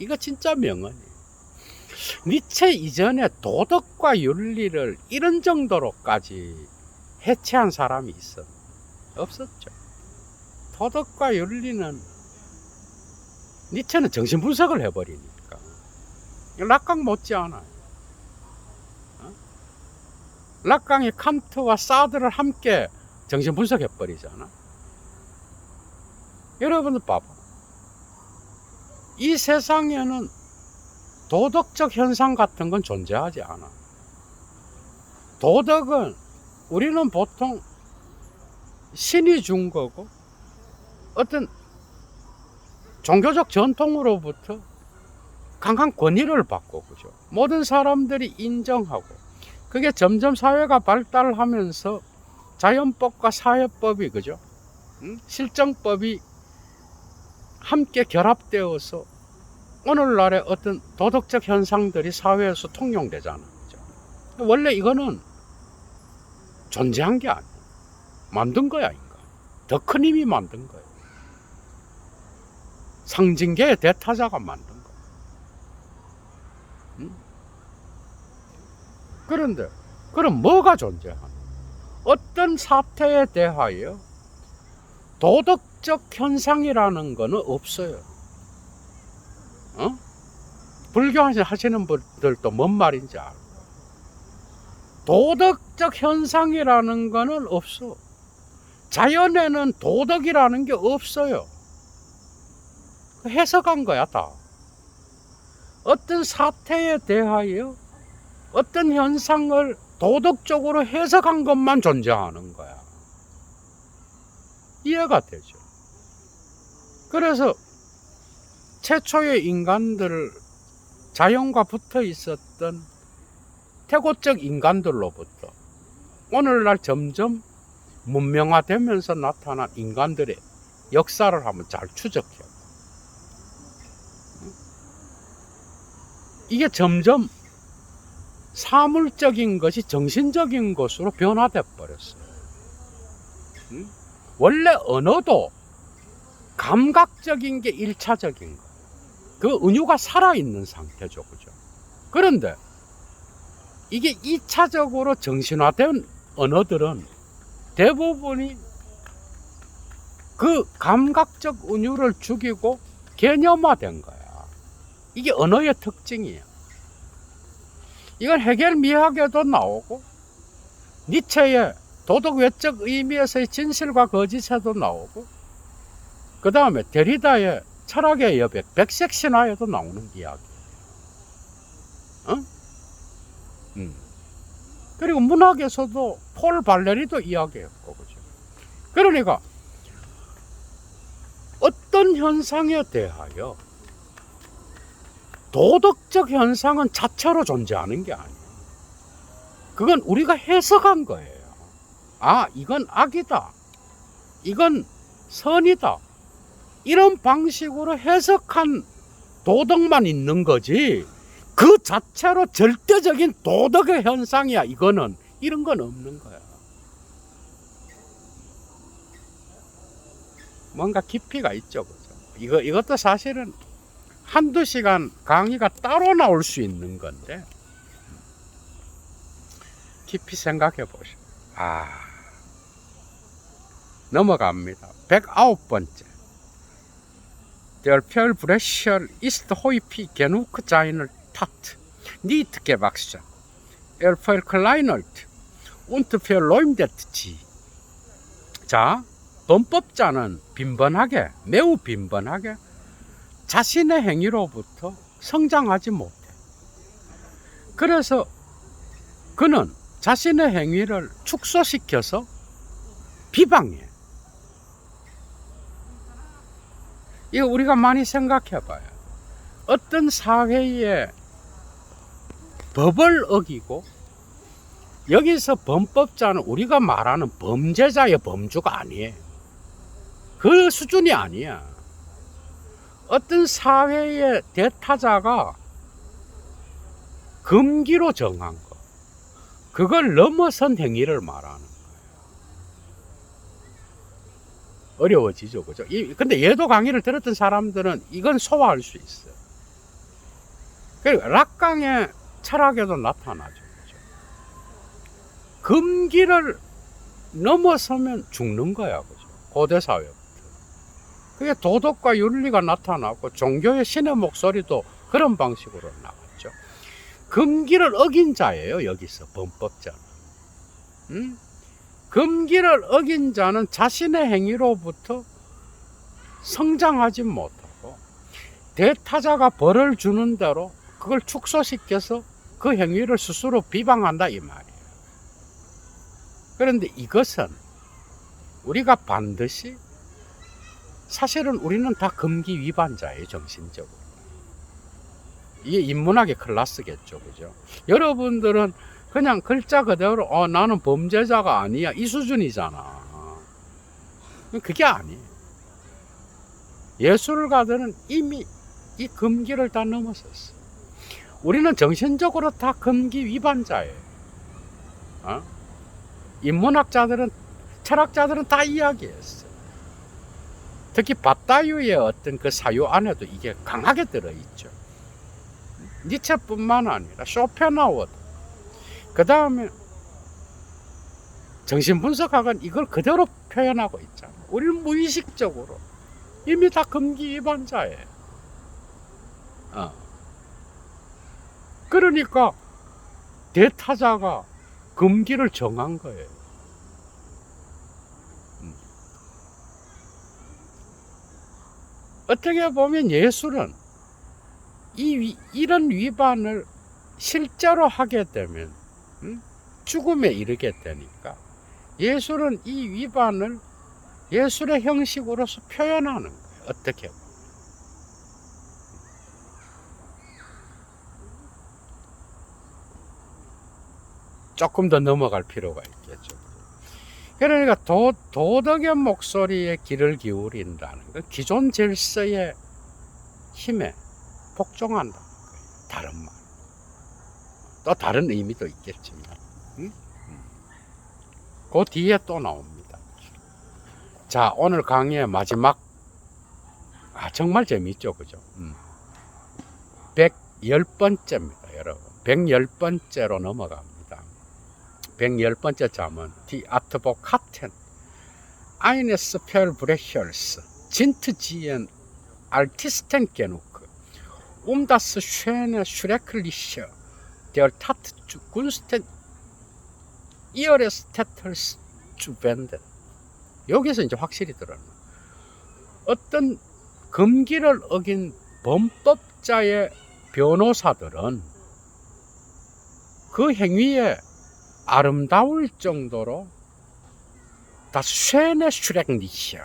[SPEAKER 1] 이거 진짜 명언이에요. 니체 이전에 도덕과 윤리를 이런 정도로까지 해체한 사람이 있어? 없었죠. 도덕과 윤리는 니체는 정신분석을 해버리니까 락강 못지않아요. 락강이 칸트와 사드를 함께 정신분석해버리잖아. 여러분들 봐봐. 이 세상에는 도덕적 현상 같은 건 존재하지 않아. 도덕은 우리는 보통 신이 준 거고 어떤 종교적 전통으로부터 강한 권위를 받고, 그죠? 모든 사람들이 인정하고, 그게 점점 사회가 발달하면서 자연법과 사회법이, 그죠? 실정법이 함께 결합되어서 오늘날의 어떤 도덕적 현상들이 사회에서 통용되잖아. 그죠? 원래 이거는 존재한 게 아니야. 만든 거야, 인간. 더 큰 힘이 만든 거야. 상징계의 대타자가 만든 거야. 그런데 그럼 뭐가 존재하냐? 어떤 사태에 대하여 도덕적 현상이라는 거는 없어요. 불교 하시는 분들도 뭔 말인지 알고. 도덕적 현상이라는 거는 없어. 자연에는 도덕이라는 게 없어요. 해석한 거야, 다. 어떤 사태에 대하여 어떤 현상을 도덕적으로 해석한 것만 존재하는 거야. 이해가 되죠. 그래서 최초의 인간들, 자연과 붙어 있었던 태고적 인간들로부터 오늘날 점점 문명화되면서 나타난 인간들의 역사를 한번 잘 추적해요. 이게 점점 사물적인 것이 정신적인 것으로 변화돼 버렸어요. 원래 언어도 감각적인 게 1차적인 거. 그 은유가 살아있는 상태죠. 그죠? 그런데 이게 2차적으로 정신화된 언어들은 대부분이 그 감각적 은유를 죽이고 개념화된 거야. 이게 언어의 특징이야. 이건 해겔 미학에도 나오고 니체의 도덕 외적 의미에서의 진실과 거짓에도 나오고 그 다음에 데리다의 철학의 여백 백색 신화에도 나오는 이야기. 그리고 문학에서도 폴 발레리도 이야기했고, 그죠? 그러니까 어떤 현상에 대하여 도덕적 현상은 자체로 존재하는 게 아니에요. 그건 우리가 해석한 거예요. 아, 이건 악이다. 이건 선이다. 이런 방식으로 해석한 도덕만 있는 거지. 그 자체로 절대적인 도덕의 현상이야. 이거는 이런 건 없는 거야. 뭔가 깊이가 있죠, 그죠? 이것도 사실은 한두 시간 강의가 따로 나올 수 있는 건데 깊이 생각해 보시오. 넘어갑니다. 109번째. Der Fehlbrecher ist häufig genug seiner Tat nicht gewachsen. verkleinert und verleumdet sie. 자, 범법자는 빈번하게, 매우 빈번하게 자신의 행위로부터 성장하지 못해. 그래서 그는 자신의 행위를 축소시켜서 비방해. 이거 우리가 많이 생각해 봐요. 어떤 사회의 법을 어기고 여기서 범법자는 우리가 말하는 범죄자의 범주가 아니에요. 그 수준이 아니야. 어떤 사회의 대타자가 금기로 정한 거, 그걸 넘어선 행위를 말하는 거예요. 어려워지죠, 그죠? 근데 얘도 강의를 들었던 사람들은 이건 소화할 수 있어요. 그리고 락강의 철학에도 나타나죠, 그죠? 금기를 넘어서면 죽는 거야, 그죠? 고대 사회부터. 그게 도덕과 윤리가 나타나고 종교의 신의 목소리도 그런 방식으로 나왔죠. 금기를 어긴 자예요, 여기서 범법자는. 금기를 어긴 자는 자신의 행위로부터 성장하지 못하고 대타자가 벌을 주는 대로 그걸 축소시켜서 그 행위를 스스로 비방한다, 이 말이에요. 그런데 이것은 우리가 반드시, 사실은 우리는 다 금기 위반자예요, 정신적으로. 이게 인문학의 클래스겠죠, 그죠? 여러분들은 그냥 글자 그대로 나는 범죄자가 아니야, 이 수준이잖아. 그게 아니에요. 예술가들은 이미 이 금기를 다 넘어섰어. 우리는 정신적으로 다 금기 위반자예요. 인문학자들은, 철학자들은 다 이야기했어. 특히 바따유의 어떤 그 사유 안에도 이게 강하게 들어있죠. 니체뿐만 아니라 쇼펜하우어도. 그 다음에 정신분석학은 이걸 그대로 표현하고 있잖아. 우리는 무의식적으로 이미 다 금기 위반자예요. 그러니까 대타자가 금기를 정한 거예요. 어떻게 보면 예술은 이런 위반을 실제로 하게 되면 죽음에 이르게 되니까 예술은 이 위반을 예술의 형식으로서 표현하는 거예요. 어떻게 보면. 조금 더 넘어갈 필요가 있겠죠. 그러니까 도덕의 목소리에 귀를 기울인다는 건 기존 질서의 힘에 복종한다는 거예요. 다른 말. 또 다른 의미도 있겠지만. 그 뒤에 또 나옵니다. 자, 오늘 강의의 마지막. 정말 재미있죠, 그죠? 110번째입니다, 여러분. 110번째로 넘어갑니다. 110번째 잠은 Die Advokaten eines Verbrechers sind sie Artisten genug, das schöne, schreckliche, Der Tat zugunsten ihres Täters zu wenden. 여기서 이제 확실히 드러나. 어떤 금기를 어긴 범법자의 변호사들은 그 행위에 아름다울 정도로 das schöne Schreckliche,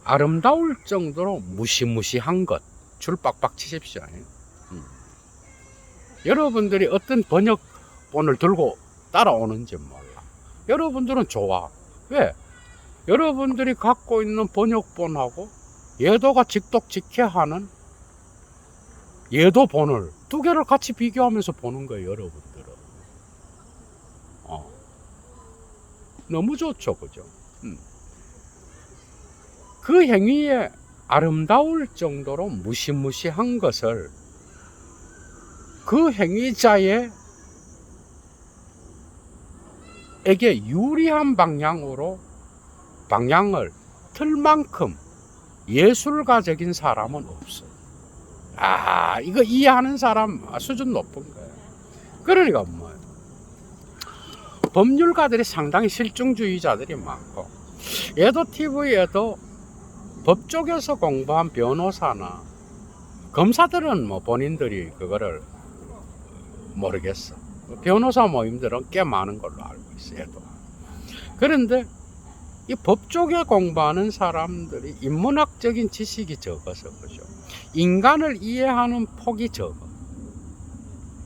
[SPEAKER 1] 아름다울 정도로 무시무시한 것. 줄 빡빡 치십시오. 여러분들이 어떤 번역본을 들고 따라오는지 몰라. 여러분들은 좋아. 왜? 여러분들이 갖고 있는 번역본하고 예도가 직독직해하는 예도본을 두 개를 같이 비교하면서 보는 거예요, 여러분들은. 너무 좋죠, 그죠? 그 행위에 아름다울 정도로 무시무시한 것을 그 행위자의 에게 유리한 방향을 틀 만큼 예술가적인 사람은 없어요. 이거 이해하는 사람 수준 높은 거예요. 그러니까 뭐예요? 법률가들이 상당히 실증주의자들이 많고, 예도 TV에도 법쪽에서 공부한 변호사나 검사들은 뭐 본인들이 그거를 모르겠어. 변호사 모임들은 꽤 많은 걸로 알고 있어요. 그런데 이 법쪽에 공부하는 사람들이 인문학적인 지식이 적어서 그죠. 인간을 이해하는 폭이 적어.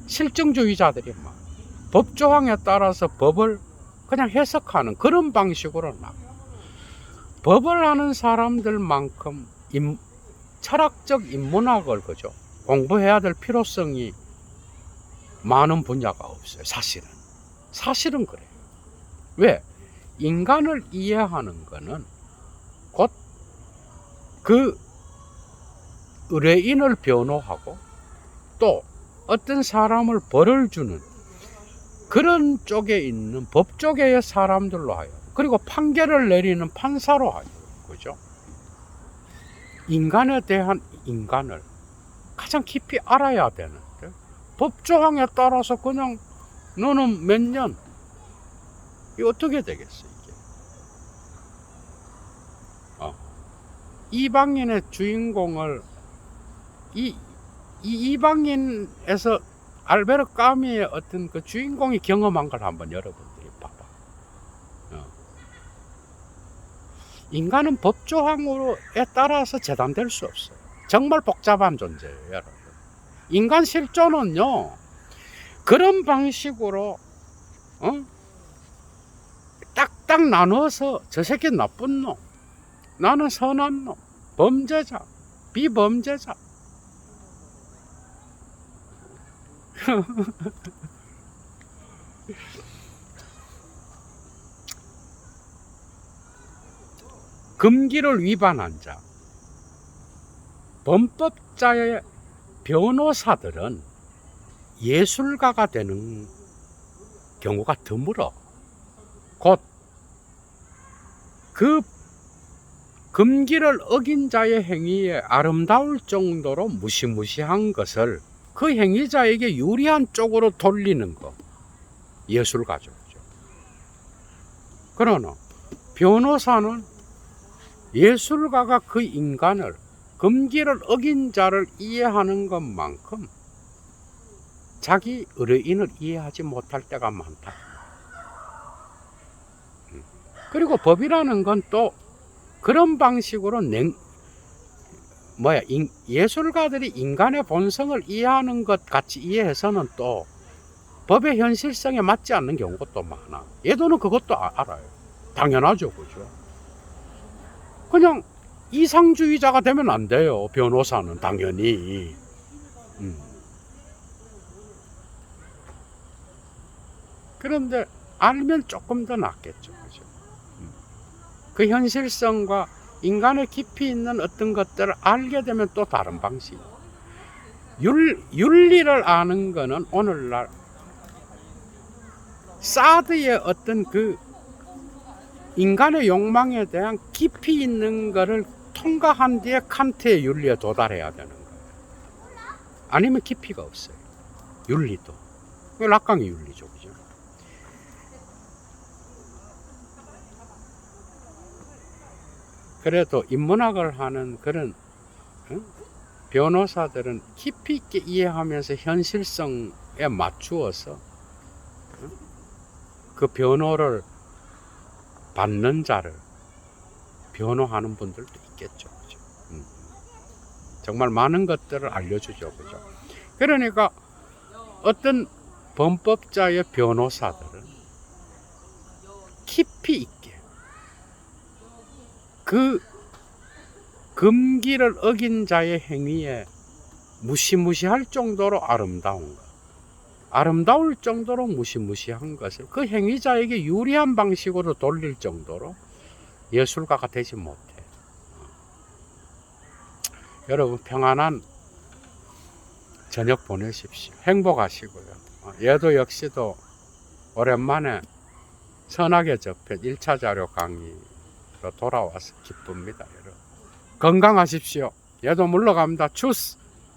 [SPEAKER 1] 실증주의자들이 많아. 법조항에 따라서 법을 그냥 해석하는 그런 방식으로 나가. 법을 하는 사람들만큼 철학적 인문학을 그죠 공부해야 될 필요성이 많은 분야가 없어요. 사실은 그래요. 왜? 인간을 이해하는 거는 곧 그 의뢰인을 변호하고 또 어떤 사람을 벌을 주는 그런 쪽에 있는 법 쪽의 사람들로 하여, 그리고 판결을 내리는 판사로 하여, 그죠? 인간에 대한 인간을 가장 깊이 알아야 되는데, 법조항에 따라서 그냥 너는 몇 년, 이 어떻게 되겠어, 이게? 이방인의 주인공을, 이방인에서 알베르 까미의 어떤 그 주인공이 경험한 걸 한번 여러분들이 봐봐. 인간은 법조항으로에 따라서 재단될 수 없어요. 정말 복잡한 존재예요, 여러분. 인간 실존은요, 그런 방식으로 딱딱 나눠서 저 새끼 나쁜 놈, 나는 선한 놈, 범죄자, 비범죄자. 금기를 위반한 자, 범법자의 변호사들은 예술가가 되는 경우가 드물어. 곧 그 금기를 어긴 자의 행위에 아름다울 정도로 무시무시한 것을 그 행위자에게 유리한 쪽으로 돌리는 거, 예술가죠. 그러나 변호사는 예술가가 그 인간을, 금기를 어긴 자를 이해하는 것만큼 자기 의뢰인을 이해하지 못할 때가 많다. 그리고 법이라는 건 또 그런 방식으로 예술가들이 인간의 본성을 이해하는 것 같이 이해해서는 또 법의 현실성에 맞지 않는 경우가 또 많아. 예도는 그것도 알아요. 당연하죠, 그죠? 그냥 이상주의자가 되면 안 돼요, 변호사는 당연히. 그런데 알면 조금 더 낫겠죠, 그죠? 그 현실성과 인간의 깊이 있는 어떤 것들을 알게 되면 또 다른 방식. 윤리를 아는 거는 오늘날 사드의 어떤 그 인간의 욕망에 대한 깊이 있는 거를 통과한 뒤에 칸트의 윤리에 도달해야 되는 거예요. 아니면 깊이가 없어요, 윤리도. 그게 낙광의 윤리죠. 그죠? 그래도 인문학을 하는 그런 변호사들은 깊이 있게 이해하면서 현실성에 맞추어서 그 변호를 받는 자를 변호하는 분들도 있겠죠. 그죠? 정말 많은 것들을 알려주죠. 그죠? 그러니까 어떤 범법자의 변호사들은 깊이 있게 그 금기를 어긴 자의 행위에 무시무시할 정도로 아름다운 것, 아름다울 정도로 무시무시한 것을 그 행위자에게 유리한 방식으로 돌릴 정도로 예술가가 되지 못해. 여러분 평안한 저녁 보내십시오. 행복하시고요. 얘도 역시도 오랜만에 선하게 접한 1차 자료 강의로 돌아와서 기쁩니다. 여러분 건강하십시오. 얘도 물러갑니다. 추스.